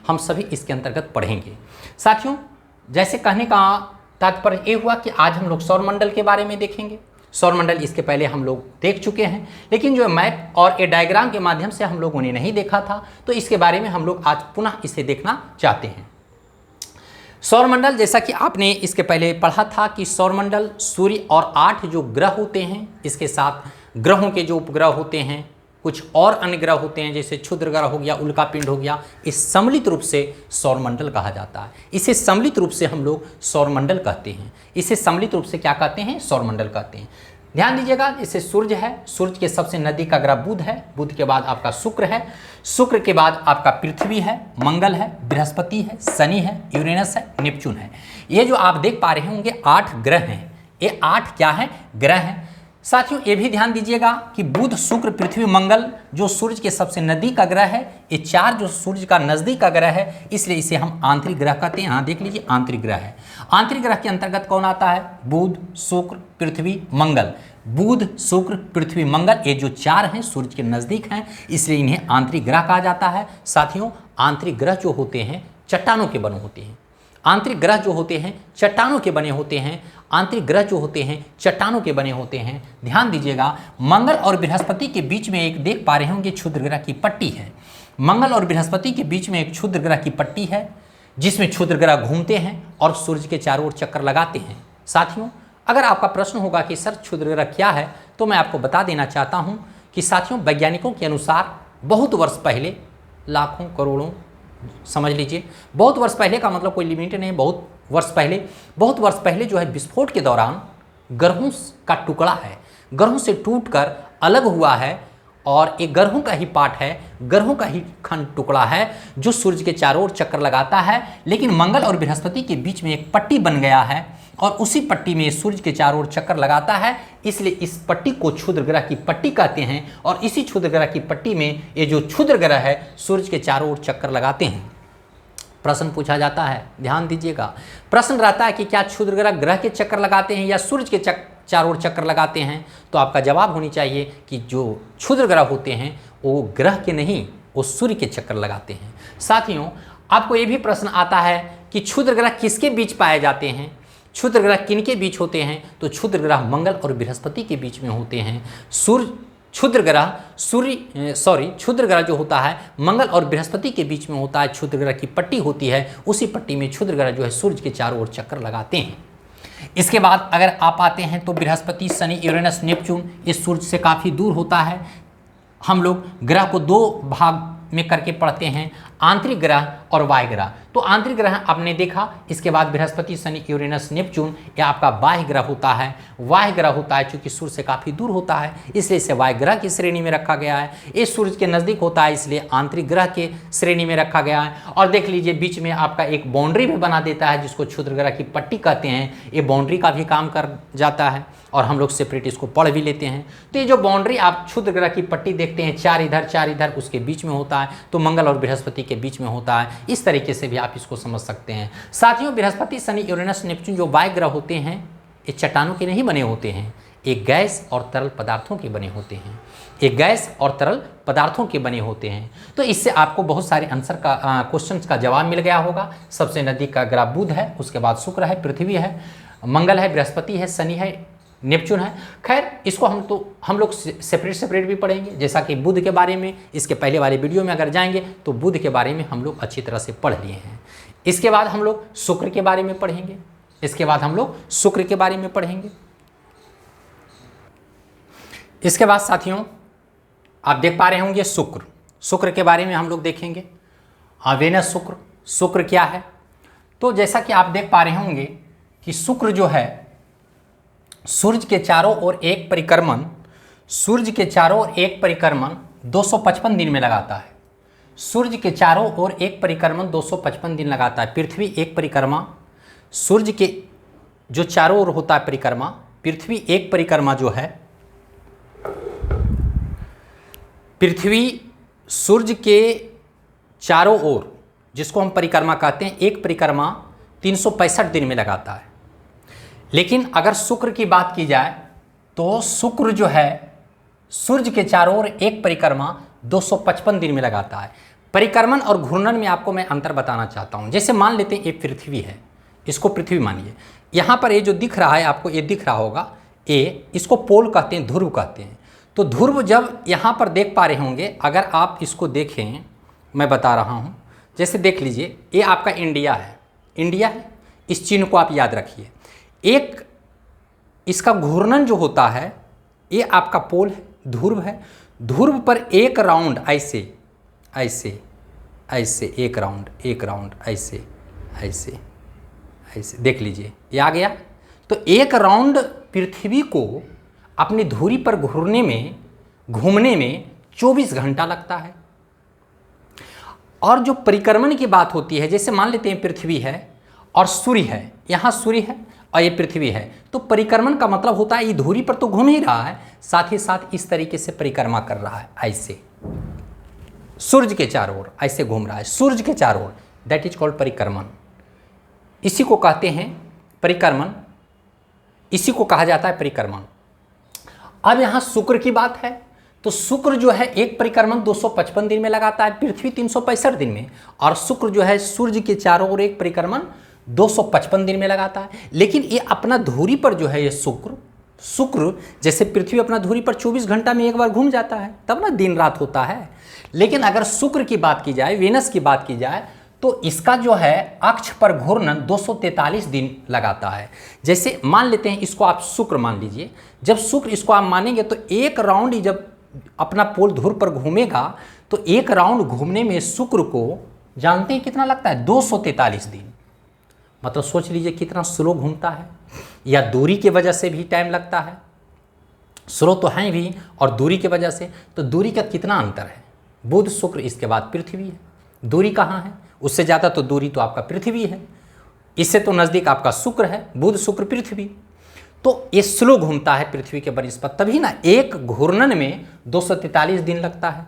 हम सभी इसके अंतर्गत पढ़ेंगे। साथियों, जैसे कहने का तात्पर्य ये हुआ कि आज हम लोग सौरमंडल के बारे में देखेंगे। सौरमंडल इसके पहले हम लोग देख चुके हैं, लेकिन जो मैप और ए डायग्राम के माध्यम से हम लोगों ने नहीं देखा था, तो इसके बारे में हम लोग आज पुनः इसे देखना चाहते हैं। सौरमंडल, जैसा कि आपने इसके पहले पढ़ा था कि सौरमंडल सूर्य और 8 जो ग्रह होते हैं, इसके साथ ग्रहों के जो उपग्रह होते हैं, कुछ और अन्य ग्रह होते हैं जैसे क्षुद्र ग्रह हो गया, उल्कापिंड हो गया, इस सम्मिलित रूप से सौरमंडल कहा जाता है। इसे सम्मिलित रूप से हम लोग सौरमंडल कहते हैं। इसे सम्मिलित रूप से क्या कहते हैं? सौरमंडल कहते हैं। ध्यान दीजिएगा, जैसे सूर्य है, सूर्य के सबसे नज़दीक का ग्रह बुध है, बुध के बाद आपका शुक्र है, शुक्र के बाद आपका पृथ्वी है, मंगल है, बृहस्पति है, शनि है, यूरेनस है, नेपच्यून है। ये जो आप देख पा रहे होंगे 8 ग्रह हैं। ये 8 क्या है? ग्रह हैं। साथियों, ये भी ध्यान दीजिएगा कि बुध, शुक्र, पृथ्वी, मंगल जो सूर्य के सबसे नज़दीक का ग्रह है, ये 4 जो सूर्य का नज़दीक का ग्रह है, इसलिए इसे हम आंतरिक ग्रह कहते हैं। यहाँ देख लीजिए, आंतरिक ग्रह है। आंतरिक ग्रह के अंतर्गत कौन आता है? बुध, शुक्र, पृथ्वी, मंगल। बुध, शुक्र, पृथ्वी, मंगल, ये जो 4 हैं सूर्य के नज़दीक हैं, इसलिए इन्हें आंतरिक ग्रह कहा जाता है। साथियों, आंतरिक ग्रह जो होते हैं चट्टानों के बने होते हैं। आंतरिक ग्रह जो होते हैं चट्टानों के बने होते हैं। आंतरिक ग्रह जो होते हैं चट्टानों के बने होते हैं। ध्यान दीजिएगा, मंगल और बृहस्पति के बीच में एक देख पा रहे होंगे क्षुद्र ग्रह की पट्टी है। मंगल और बृहस्पति के बीच में एक क्षुद्र ग्रह की पट्टी है, जिसमें क्षुद्र ग्रह घूमते हैं और सूर्य के चारों ओर चक्कर लगाते हैं। साथियों, अगर आपका प्रश्न होगा कि सर क्षुद्र ग्रह क्या है, तो मैं आपको बता देना चाहता हूँ कि साथियों, वैज्ञानिकों के अनुसार बहुत वर्ष पहले, लाखों करोड़ों समझ लीजिए, बहुत वर्ष पहले का मतलब कोई लिमिट नहीं, बहुत वर्ष पहले जो है विस्फोट के दौरान ग्रहों का टुकड़ा है, ग्रहों से टूटकर अलग हुआ है, और एक ग्रहों का ही पार्ट है, ग्रहों का ही खंड टुकड़ा है जो सूर्य के चारों ओर चक्कर लगाता है। लेकिन मंगल और बृहस्पति के बीच में एक पट्टी बन गया है और उसी पट्टी में सूर्य के चारों ओर चक्कर लगाता है, इसलिए इस पट्टी को क्षुद्र ग्रह की पट्टी कहते हैं। और इसी क्षुद्र ग्रह की पट्टी में ये जो क्षुद्र ग्रह है सूर्य के चारों ओर चक्कर लगाते हैं। प्रश्न पूछा जाता है, ध्यान दीजिएगा, प्रश्न रहता है कि क्या क्षुद्र ग्रह ग्रह के चक्कर लगाते हैं या सूर्य के चारों ओर चक्कर लगाते हैं? तो आपका जवाब होनी चाहिए कि जो क्षुद्र ग्रह होते हैं वो ग्रह के नहीं, वो सूर्य के चक्कर लगाते हैं। साथियों, आपको ये भी प्रश्न आता है कि क्षुद्र ग्रह किसके बीच पाए जाते हैं? क्षुद्र ग्रह किनके बीच होते हैं? तो क्षुद्र ग्रह मंगल और बृहस्पति के बीच में होते हैं। क्षुद्र ग्रह जो होता है मंगल और बृहस्पति के बीच में होता है। क्षुद्र ग्रह की पट्टी होती है, उसी पट्टी में क्षुद्र ग्रह जो है सूर्य के चारों ओर चक्कर लगाते हैं। इसके बाद अगर आप आते हैं तो बृहस्पति, शनि, यूरेनस, नेपच्यून, इस सूर्य से काफ़ी दूर होता है। हम लोग ग्रह को 2 भाग में करके पढ़ते हैं, आंतरिक ग्रह और बाह्य ग्रह। तो आंतरिक ग्रह आपने देखा, इसके बाद बृहस्पति, शनि, यूरेनस, नेपच्यून, यह आपका बाह्य ग्रह होता है। बाह्य ग्रह होता है चूंकि सूर्य से काफ़ी दूर होता है, इसलिए इसे बाह्य ग्रह की श्रेणी में रखा गया है। ये सूर्य के नज़दीक होता है, इसलिए आंतरिक ग्रह के श्रेणी में रखा गया है। और देख लीजिए, बीच में आपका एक बाउंड्री भी बना देता है, जिसको क्षुद्र ग्रह की पट्टी कहते हैं। ये बाउंड्री का भी काम कर जाता है और हम लोग सेपरेट इसको पढ़ भी लेते हैं। तो ये जो बाउंड्री आप क्षुद्र ग्रह की पट्टी देखते हैं, 4 इधर 4 इधर, उसके बीच में होता है, तो मंगल और बृहस्पति के बीच में होता है। इस तरीके से भी आप इसको समझ सकते हैं। साथियों, बृहस्पति, शनि, यूरेनस, नेपच्यून जो बाह्य ग्रह होते हैं, ये चट्टानों के नहीं बने होते हैं, ये गैस और तरल पदार्थों के बने होते हैं। ये गैस और तरल पदार्थों के बने होते हैं। तो इससे आपको बहुत सारे आंसर का क्वेश्चंस का जवाब मिल गया होगा। सबसे नज़दीक का ग्रह बुध है, उसके बाद शुक्र है, पृथ्वी है, मंगल है, बृहस्पति है, शनि है, नेपच्यून है। खैर, इसको हम लोग सेपरेट भी पढ़ेंगे, जैसा कि बुध के बारे में इसके पहले वाले वीडियो में अगर जाएंगे तो बुध के बारे में हम लोग अच्छी तरह से पढ़ लिए हैं। इसके बाद हम लोग शुक्र के बारे में पढ़ेंगे, इसके बाद हम लोग शुक्र के बारे में पढ़ेंगे। इसके बाद साथियों, आप देख पा रहे होंगे शुक्र के बारे में हम लोग देखेंगे। वेनस शुक्र क्या है? तो जैसा कि आप देख पा रहे होंगे कि शुक्र जो है सूर्य के चारों ओर एक परिक्रमण 255 दिन में लगाता है। सूर्य के चारों ओर एक परिक्रमण 255 दिन लगाता है। पृथ्वी एक परिक्रमा, सूर्य के जो चारों ओर होता है परिक्रमा, पृथ्वी एक परिक्रमा जो है, पृथ्वी सूर्य के चारों ओर, जिसको हम परिक्रमा कहते हैं, एक परिक्रमा 365 दिन में लगाता है। लेकिन अगर शुक्र की बात की जाए तो शुक्र जो है सूर्य के चारों ओर एक परिक्रमा 255 दिन में लगाता है। परिक्रमण और घूर्णन में आपको मैं अंतर बताना चाहता हूँ। जैसे मान लेते हैं ये पृथ्वी है, इसको पृथ्वी मानिए, यहाँ पर ये जो दिख रहा है आपको, ये दिख रहा होगा ये, इसको पोल कहते हैं, ध्रुव कहते हैं। तो ध्रुव जब यहाँ पर देख पा रहे होंगे, अगर आप इसको देखें, मैं बता रहा हूँ, जैसे देख लीजिए ये आपका इंडिया है, इंडिया है, इस चिन्ह को आप याद रखिए। एक इसका घूर्णन जो होता है ये आपका पोल है, ध्रुव है। ध्रुव पर एक राउंड ऐसे ऐसे ऐसे, एक राउंड ऐसे ऐसे ऐसे, देख लीजिए ये आ गया। तो एक राउंड पृथ्वी को अपनी धुरी पर घूमने में 24 घंटा लगता है। और जो परिक्रमण की बात होती है, जैसे मान लेते हैं पृथ्वी है और सूर्य है, यहाँ सूर्य है और ये पृथ्वी है, तो परिक्रमण का मतलब होता है ये धुरी पर तो घूम ही रहा है, साथ ही साथ इस तरीके से परिक्रमा कर रहा है, ऐसे सूर्य के चारों ओर ऐसे घूम रहा है, सूर्य के चारों ओर, दैट इज कॉल्ड परिक्रमण। इसी को कहते हैं परिक्रमण, इसी को कहा जाता है परिक्रमण। अब यहाँ शुक्र की बात है, तो शुक्र जो है एक परिक्रमण 255 दिन में लगाता है, पृथ्वी 365 दिन में, और शुक्र जो है सूर्य के चारों ओर एक परिक्रमण 255 दिन में लगाता है। लेकिन ये अपना धुरी पर जो है ये शुक्र जैसे पृथ्वी अपना धुरी पर 24 घंटा में एक बार घूम जाता है, तब ना दिन रात होता है। लेकिन अगर शुक्र की बात की जाए, वेनस की बात की जाए, तो इसका जो है अक्ष पर घूर्णन 243 दिन लगाता है। जैसे मान लेते हैं इसको आप शुक्र मान लीजिए, जब शुक्र इसको आप मानेंगे तो एक राउंड जब अपना पोल ध्रुव पर घूमेगा तो एक राउंड घूमने में शुक्र को जानते हैं कितना लगता है, 243 दिन। मतलब सोच लीजिए कितना स्लो घूमता है, या दूरी की वजह से भी टाइम लगता है, स्लो तो हैं भी और दूरी की वजह से, तो दूरी का कितना अंतर है, बुध शुक्र इसके बाद पृथ्वी है, दूरी कहाँ है, उससे ज़्यादा तो दूरी तो आपका पृथ्वी है, इससे तो नज़दीक आपका शुक्र है, बुध शुक्र पृथ्वी। तो ये स्लो घूमता है पृथ्वी के बनस्पत, तभी ना एक घूर्णन में 243 दिन लगता है,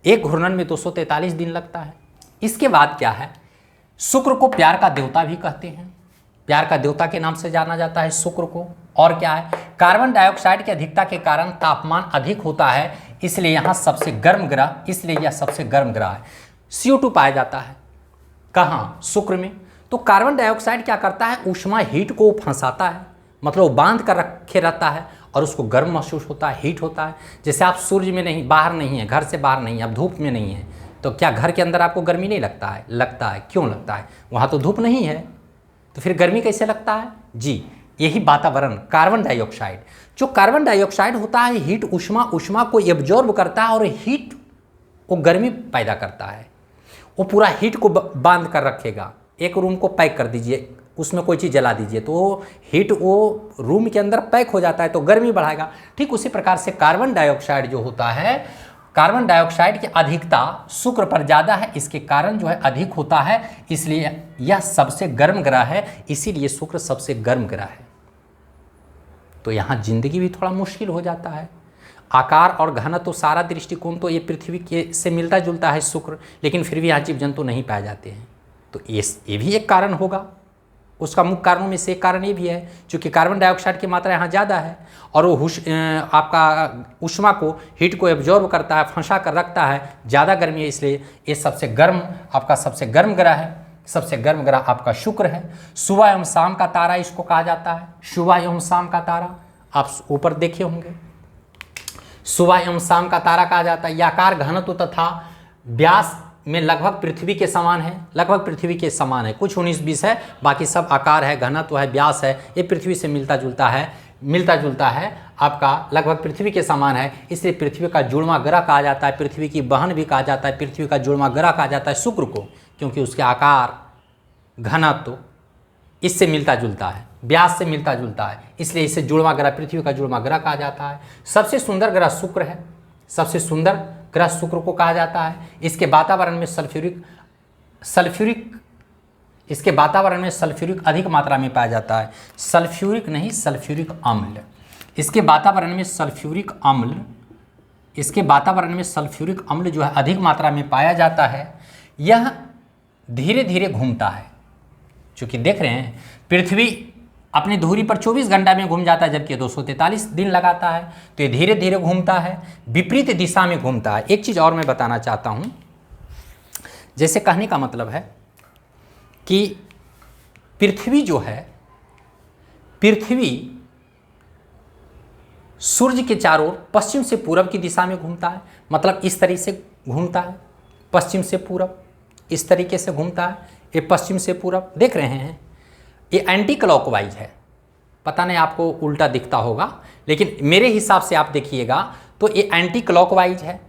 एक घूर्णन में 243 दिन लगता है। इसके बाद क्या है, शुक्र को प्यार का देवता भी कहते हैं, प्यार का देवता के नाम से जाना जाता है शुक्र को। और क्या है, कार्बन डाइऑक्साइड की अधिकता के कारण तापमान अधिक होता है, इसलिए यहाँ सबसे गर्म ग्रह, इसलिए यह सबसे गर्म ग्रह है। CO2 पाया जाता है कहाँ, शुक्र में। तो कार्बन डाइऑक्साइड क्या करता है, ऊष्मा हीट को फंसाता है, मतलब वो बांध कर रखे रहता है और उसको गर्म महसूस होता है, हीट होता है। जैसे आप सूर्य में नहीं, बाहर नहीं है, घर से बाहर नहीं है, आप धूप में नहीं है, तो क्या घर के अंदर आपको गर्मी नहीं लगता है, लगता है। क्यों लगता है, वहाँ तो धूप नहीं है, तो फिर गर्मी कैसे लगता है जी, यही वातावरण, कार्बन डाइऑक्साइड। जो कार्बन डाइऑक्साइड होता है हीट, ऊष्मा को एब्जॉर्ब करता है और हीट वो गर्मी पैदा करता है, वो पूरा हीट को बांध कर रखेगा। एक रूम को पैक कर दीजिए, उसमें कोई चीज़ जला दीजिए तो वो हीट वो रूम के अंदर पैक हो जाता है, तो गर्मी बढ़ाएगा। ठीक उसी प्रकार से कार्बन डाइऑक्साइड जो होता है, कार्बन डाइऑक्साइड की अधिकता शुक्र पर ज़्यादा है, इसके कारण जो है अधिक होता है, इसलिए यह सबसे गर्म ग्रह है, इसीलिए शुक्र सबसे गर्म ग्रह है। तो यहाँ जिंदगी भी थोड़ा मुश्किल हो जाता है। आकार और घनत्व तो सारा दृष्टिकोण तो ये पृथ्वी के से मिलता जुलता है शुक्र, लेकिन फिर भी यहाँ जीव जंतु नहीं पाए जाते हैं। तो ये भी एक कारण होगा, उसका मुख्य कारणों में से एक कारण ये भी है, क्योंकि कार्बन डाइऑक्साइड की मात्रा यहाँ ज़्यादा है और वो आपका ऊष्मा को, हीट को एब्जॉर्ब करता है, फंसा कर रखता है, ज़्यादा गर्मी है, इसलिए ये सबसे गर्म, आपका सबसे गर्म ग्रह है। सबसे गर्म ग्रह आपका शुक्र है। सुबह एवं शाम का तारा इसको कहा जाता है, सुबह एवं शाम का तारा, आप ऊपर देखे होंगे, सुबह एवं शाम का तारा कहा जाता है। यह आकार, घनत्व तथा व्यास में लगभग पृथ्वी के समान है, लगभग पृथ्वी के समान है, कुछ 19-20 है, बाकी सब आकार है, घनत्व है, व्यास है, ये पृथ्वी से मिलता जुलता है, आपका लगभग पृथ्वी के समान है, इसलिए पृथ्वी का जुड़वा ग्रह कहा जाता है, पृथ्वी की बहन भी कहा जाता है, पृथ्वी का जुड़वा ग्रह कहा जाता है शुक्र को, क्योंकि उसके आकार, घनत्व इससे मिलता जुलता है, व्यास से मिलता जुलता है, इसलिए इसे जुड़वा ग्रह, पृथ्वी का जुड़वा ग्रह कहा जाता है। सबसे सुंदर ग्रह शुक्र है, सबसे सुंदर ग्रह शुक्र को कहा जाता है। इसके वातावरण में इसके वातावरण में सल्फ्यूरिक अधिक मात्रा में पाया जाता है, सल्फ्यूरिक नहीं, सल्फ्यूरिक अम्ल। इसके वातावरण में सल्फ्यूरिक अम्ल जो है अधिक मात्रा में पाया जाता है। यह धीरे धीरे घूमता है, चूँकि देख रहे हैं पृथ्वी अपनी धुरी पर 24 घंटा में घूम जाता है, जबकि 243 दिन लगाता है, तो ये धीरे धीरे घूमता है, विपरीत दिशा में घूमता है। एक चीज़ और मैं बताना चाहता हूँ, जैसे कहने का मतलब है कि पृथ्वी जो है, पृथ्वी सूर्य के चारों ओर पश्चिम से पूरब की दिशा में घूमता है, मतलब इस तरीके से घूमता है, पश्चिम से पूरब इस तरीके से घूमता है। ये पश्चिम से पूरब देख रहे हैं, ये एंटी क्लॉकवाइज है। पता नहीं आपको उल्टा दिखता होगा, लेकिन मेरे हिसाब से आप देखिएगा तो ये एंटी क्लॉकवाइज है।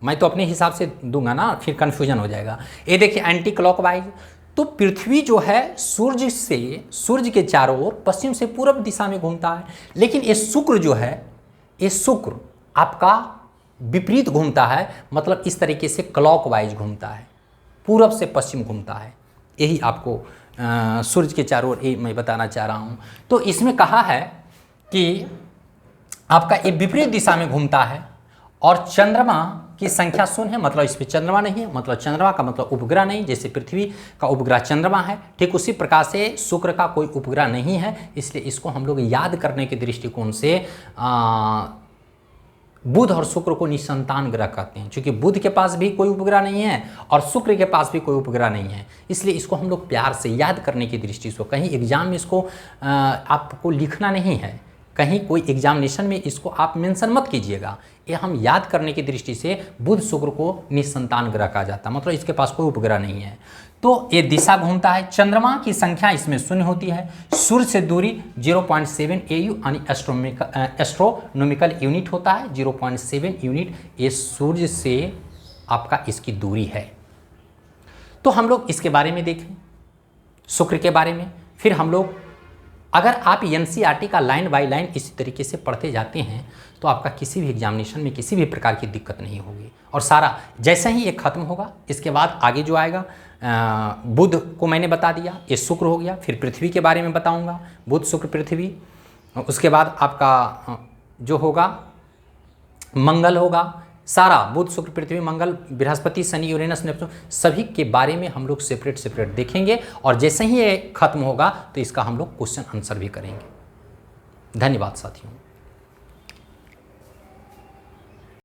मैं तो अपने हिसाब से दूंगा ना, फिर कन्फ्यूजन हो जाएगा। ये देखिए एंटी क्लॉकवाइज। तो पृथ्वी जो है सूर्य के चारों ओर पश्चिम से पूरब दिशा में घूमता है, लेकिन ये शुक्र जो है, ये शुक्र आपका विपरीत घूमता है, मतलब इस तरीके से क्लॉकवाइज घूमता है, पूरब से पश्चिम घूमता है। यही आपको सूर्य के चारों ओर मैं बताना चाह रहा हूँ। तो इसमें कहा है कि आपका ये विपरीत दिशा में घूमता है और चंद्रमा की संख्या शून्य है, मतलब इस पर चंद्रमा नहीं है, मतलब चंद्रमा का मतलब उपग्रह नहीं। जैसे पृथ्वी का उपग्रह चंद्रमा है, ठीक उसी प्रकार से शुक्र का कोई उपग्रह नहीं है, इसलिए इसको हम लोग याद करने के दृष्टिकोण से बुध और शुक्र को निसंतान ग्रह कहते हैं। क्योंकि बुध के पास भी कोई उपग्रह नहीं है और शुक्र के पास भी कोई उपग्रह नहीं है, इसलिए इसको हम लोग प्यार से याद करने की दृष्टि से, कहीं एग्जाम में इसको आपको लिखना नहीं है, कहीं कोई एग्जामिनेशन में इसको आप मेंशन मत कीजिएगा। ये हम याद करने की दृष्टि से बुध शुक्र को निसंतान ग्रह कहा जाता है, मतलब इसके पास कोई उपग्रह नहीं है। तो ये दिशा घूमता है। चंद्रमा की संख्या इसमें शून्य होती है। सूर्य से दूरी 0.7 AU यानी एस्ट्रोनॉमिकल यूनिट होता है। 0.7 यूनिट ये सूर्य से आपका इसकी दूरी है। तो हम लोग इसके बारे में देखें, शुक्र के बारे में। फिर हम लोग, अगर आप NCERT का लाइन बाय लाइन इसी तरीके से पढ़ते जाते हैं तो आपका किसी भी एग्जामिनेशन में किसी भी प्रकार की दिक्कत नहीं होगी। और सारा जैसे ही ये खत्म होगा, इसके बाद आगे जो आएगा, बुध को मैंने बता दिया, ये शुक्र हो गया। फिर पृथ्वी के बारे में बताऊंगा, बुध शुक्र पृथ्वी। उसके बाद आपका जो होगा मंगल होगा, सारा बुध शुक्र पृथ्वी मंगल बृहस्पति शनि यूरेनस नेपच्यून सभी के बारे में हम लोग सेपरेट देखेंगे। और जैसे ही ये खत्म होगा तो इसका हम लोग क्वेश्चन आंसर भी करेंगे। धन्यवाद साथियों।